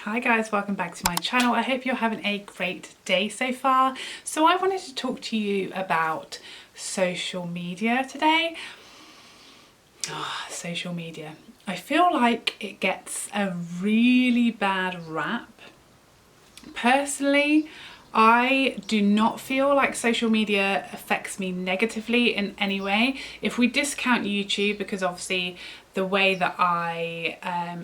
Hi guys, welcome back to my channel. I hope you're having a great day so far. So I wanted to talk to you about social media today. Social media. I feel like it gets a really bad rap. Personally, I do not feel like social media affects me negatively in any way. If we discount YouTube, because obviously the way that I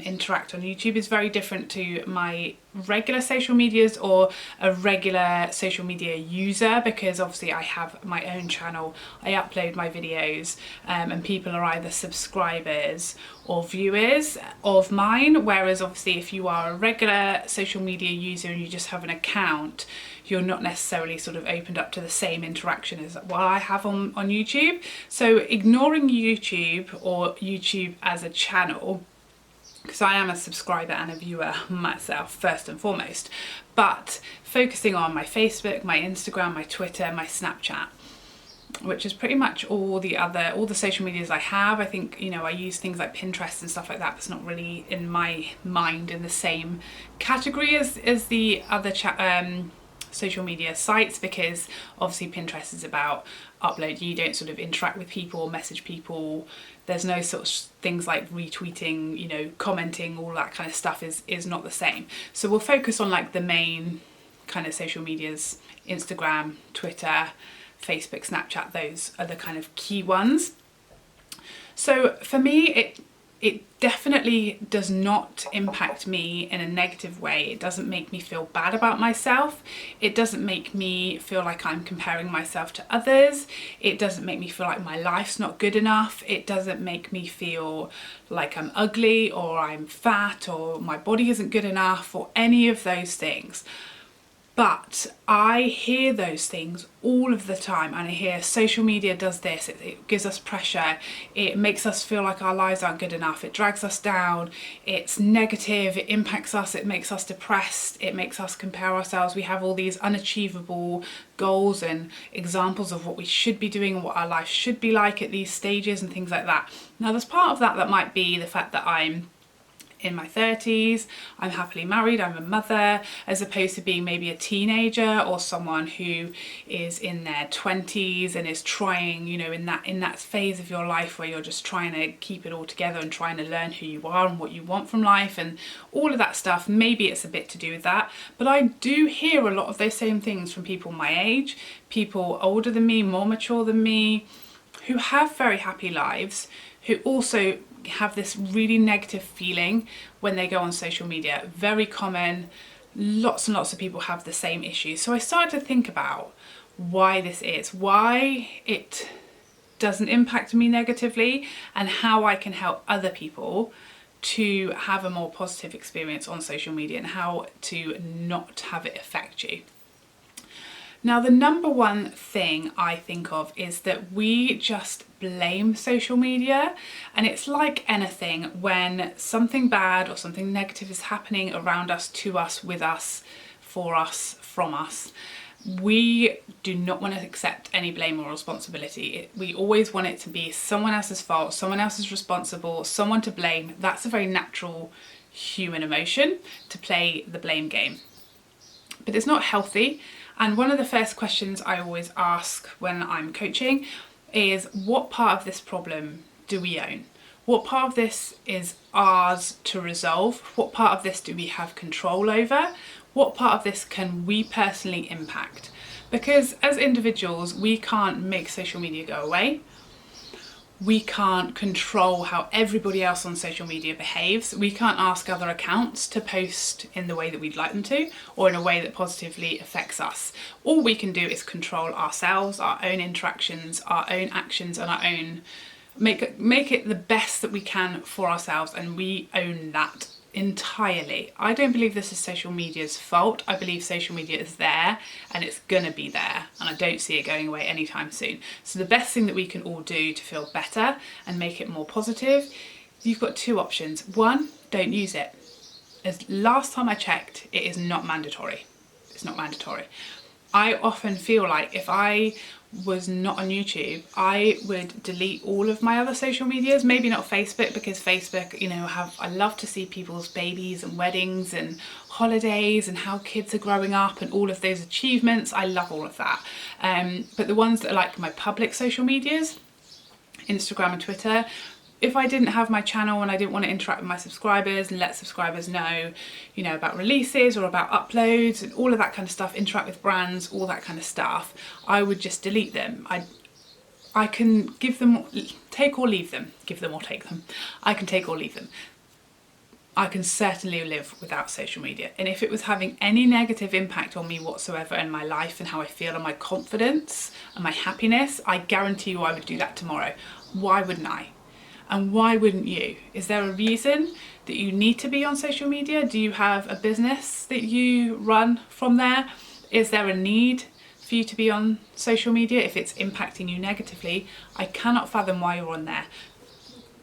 interact on YouTube is very different to my regular social medias or a regular social media user, because obviously I have my own channel, I upload my videos and people are either subscribers or viewers of mine, whereas obviously if you are a regular social media user and you just have an account, you're not necessarily sort of opened up to the same interaction as what I have on YouTube. So ignoring YouTube or YouTube as a channel, because I am a subscriber and a viewer myself first and foremost, but focusing on my Facebook, my Instagram, my Twitter, my Snapchat, which is pretty much all the social medias I have. I think, you know, I use things like Pinterest and stuff like that, but it's not really in my mind in the same category as the other social media sites, because obviously Pinterest is about upload. You don't sort of interact with people or message people. There's no sort of things like retweeting, you know, commenting, all that kind of stuff is not the same. So we'll focus on like the main kind of social medias: Instagram, Twitter, Facebook, Snapchat. Those are the kind of key ones. So for me, it definitely does not impact me in a negative way. It doesn't make me feel bad about myself. It doesn't make me feel like I'm comparing myself to others. It doesn't make me feel like my life's not good enough. It doesn't make me feel like I'm ugly or I'm fat or my body isn't good enough or any of those things. But I hear those things all of the time, and I hear social media does this, it gives us pressure, it makes us feel like our lives aren't good enough, it drags us down, it's negative, it impacts us, it makes us depressed, it makes us compare ourselves. We have all these unachievable goals and examples of what we should be doing and what our life should be like at these stages and things like that. Now there's part of that might be the fact that I'm in my 30s, I'm happily married, I'm a mother, as opposed to being maybe a teenager or someone who is in their 20s and is trying, you know, in that phase of your life where you're just trying to keep it all together and trying to learn who you are and what you want from life and all of that stuff. Maybe it's a bit to do with that, but I do hear a lot of those same things from people my age, people older than me, more mature than me, who have very happy lives, who also have this really negative feeling when they go on social media. Very common. Lots and lots of people have the same issue. So I started to think about why this is, why it doesn't impact me negatively, and how I can help other people to have a more positive experience on social media and how to not have it affect you. Now, the number one thing I think of is that we just blame social media, and it's like anything. When something bad or something negative is happening around us, to us, with us, for us, from us, we do not want to accept any blame or responsibility. We always want it to be someone else's fault, someone else is responsible, someone to blame. That's a very natural human emotion, to play the blame game. But it's not healthy. And one of the first questions I always ask when I'm coaching is, what part of this problem do we own? What part of this is ours to resolve? What part of this do we have control over? What part of this can we personally impact? Because as individuals, we can't make social media go away. We can't control how everybody else on social media behaves. We can't ask other accounts to post in the way that we'd like them to, or in a way that positively affects us. All we can do is control ourselves, our own interactions, our own actions, and our own make it the best that we can for ourselves, and we own that entirely. I don't believe this is social media's fault. I believe social media is there and it's gonna be there, and I don't see it going away anytime soon. So the best thing that we can all do to feel better and make it more positive, you've got two options. One, don't use it. As last time I checked, it is not mandatory. It's not mandatory. I often feel like if I was not on YouTube, I would delete all of my other social medias. Maybe not Facebook, because Facebook, you know, I love to see people's babies and weddings and holidays and how kids are growing up and all of those achievements. I love all of that. But the ones that are like my public social medias, Instagram and Twitter, if I didn't have my channel and I didn't want to interact with my subscribers and let subscribers know, you know, about releases or about uploads and all of that kind of stuff, interact with brands, all that kind of stuff, I would just delete them. I can give them, take or leave them, give them or take them. I can take or leave them. I can certainly live without social media. And if it was having any negative impact on me whatsoever in my life and how I feel and my confidence and my happiness, I guarantee you I would do that tomorrow. Why wouldn't I? And why wouldn't you? Is there a reason that you need to be on social media? Do you have a business that you run from there? Is there a need for you to be on social media if it's impacting you negatively? I cannot fathom why you're on there.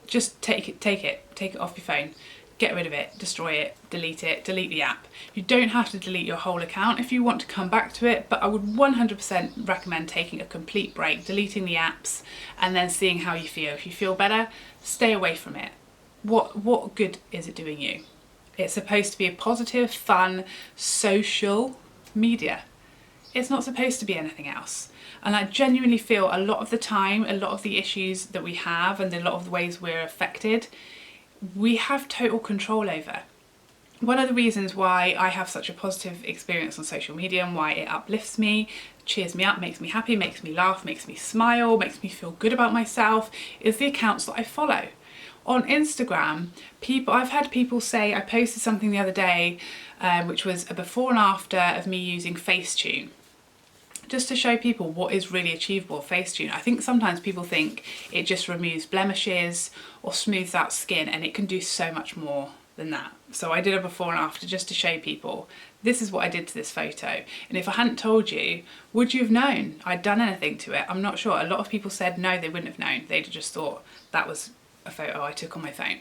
Just take it off your phone. Get rid of it, destroy it, delete the app. You don't have to delete your whole account if you want to come back to it, but I would 100% recommend taking a complete break, deleting the apps, and then seeing how you feel. If you feel better, stay away from it. What good is it doing you? It's supposed to be a positive, fun, social media. It's not supposed to be anything else. And I genuinely feel a lot of the time, a lot of the issues that we have and a lot of the ways we're affected, we have total control over. One of the reasons why I have such a positive experience on social media and why it uplifts me, cheers me up, makes me happy, makes me laugh, makes me smile, makes me feel good about myself, is the accounts that I follow. On Instagram, I've had people say, I posted something the other day, which was a before and after of me using Facetune, just to show people what is really achievable with Facetune. I think sometimes people think it just removes blemishes or smooths out skin, and it can do so much more than that. So I did a before and after just to show people, this is what I did to this photo. And if I hadn't told you, would you have known I'd done anything to it? I'm not sure. A lot of people said no, they wouldn't have known. They'd have just thought that was a photo I took on my phone.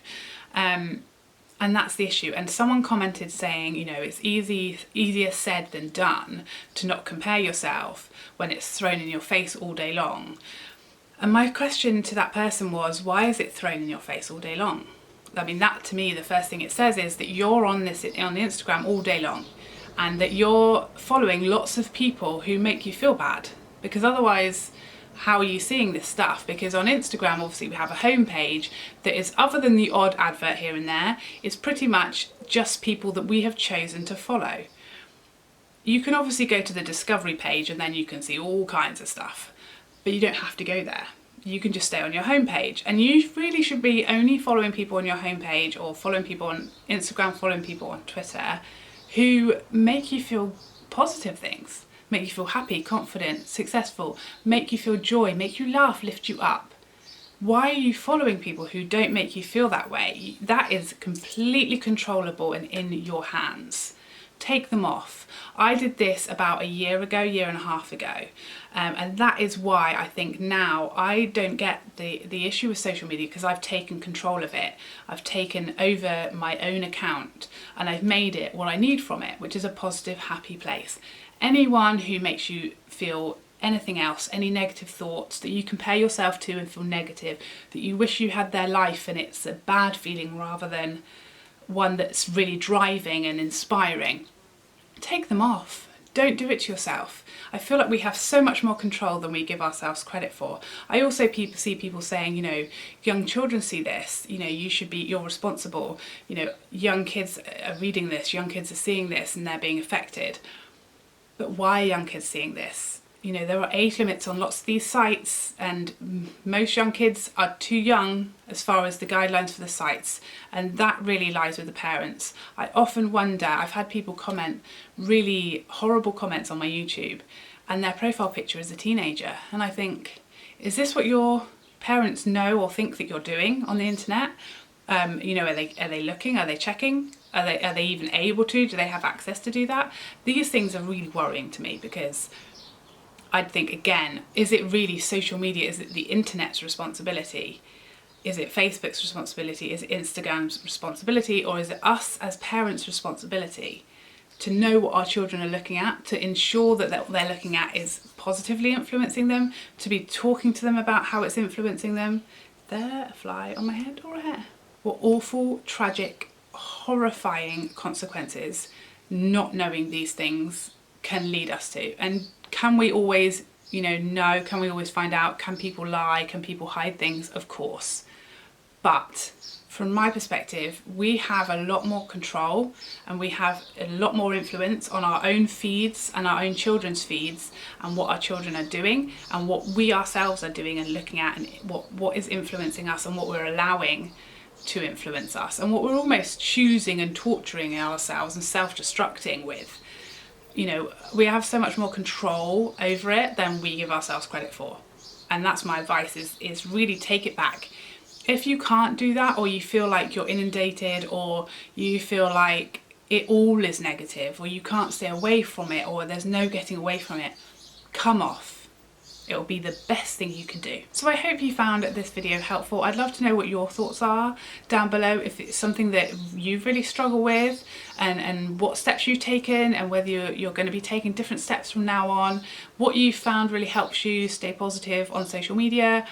And that's the issue. And someone commented saying, you know, it's easier said than done to not compare yourself when it's thrown in your face all day long. And my question to that person was, why is it thrown in your face all day long? I mean, that to me, the first thing it says is that you're on the Instagram all day long and that you're following lots of people who make you feel bad, because otherwise, how are you seeing this stuff? Because on Instagram, obviously, we have a homepage that is, other than the odd advert here and there, is pretty much just people that we have chosen to follow. You can obviously go to the discovery page and then you can see all kinds of stuff, but you don't have to go there. You can just stay on your homepage, and you really should be only following people on your homepage or following people on Instagram, following people on Twitter who make you feel positive things. Make you feel happy, confident, successful, make you feel joy, make you laugh, lift you up. Why are you following people who don't make you feel that way? That is completely controllable and in your hands. Take them off. I did this about a year and a half ago. And that is why I think now I don't get the issue with social media, because I've taken control of it. I've taken over my own account and I've made it what I need from it, which is a positive, happy place. Anyone who makes you feel anything else, any negative thoughts that you compare yourself to and feel negative, that you wish you had their life and it's a bad feeling rather than one that's really driving and inspiring, take them off. Don't do it to yourself. I feel like we have so much more control than we give ourselves credit for. I also see people saying, you know, young children see this, you know, you're responsible, you know, young kids are reading this, young kids are seeing this and they're being affected. But why are young kids seeing this? You know, there are age limits on lots of these sites, and most young kids are too young as far as the guidelines for the sites, and that really lies with the parents. I often wonder, I've had people comment really horrible comments on my YouTube, and their profile picture is a teenager, and I think, is this what your parents know or think that you're doing on the internet? You know, are they looking? Are they checking? Are they even able to? Do they have access to do that? These things are really worrying to me, because I'd think, again, is it really social media? Is it the internet's responsibility? Is it Facebook's responsibility? Is it Instagram's responsibility? Or is it us as parents' responsibility to know what our children are looking at, to ensure that what they're looking at is positively influencing them, to be talking to them about how it's influencing them? There, a fly on my head or a hair? What awful, tragic, horrifying consequences not knowing these things can lead us to. And can we always, you know, can we always find out? Can people lie? Can people hide things? Of course. But from my perspective, we have a lot more control and we have a lot more influence on our own feeds and our own children's feeds and what our children are doing and what we ourselves are doing and looking at, and what is influencing us and what we're allowing to influence us and what we're almost choosing and torturing ourselves and self-destructing with. You know, we have so much more control over it than we give ourselves credit for. And that's my advice, is really take it back. If you can't do that, or you feel like you're inundated, or you feel like it all is negative, or you can't stay away from it, or there's no getting away from it, come off. It'll be the best thing you can do. So I hope you found this video helpful. I'd love to know what your thoughts are down below, if it's something that you really struggle with, and what steps you've taken, and whether you're going to be taking different steps from now on, what you found really helps you stay positive on social media.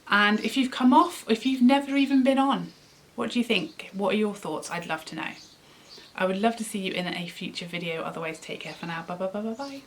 And if you've come off, if you've never even been on, what do you think? What are your thoughts? I'd love to know. I would love to see you in a future video. Otherwise, take care for now. Bye bye bye bye bye.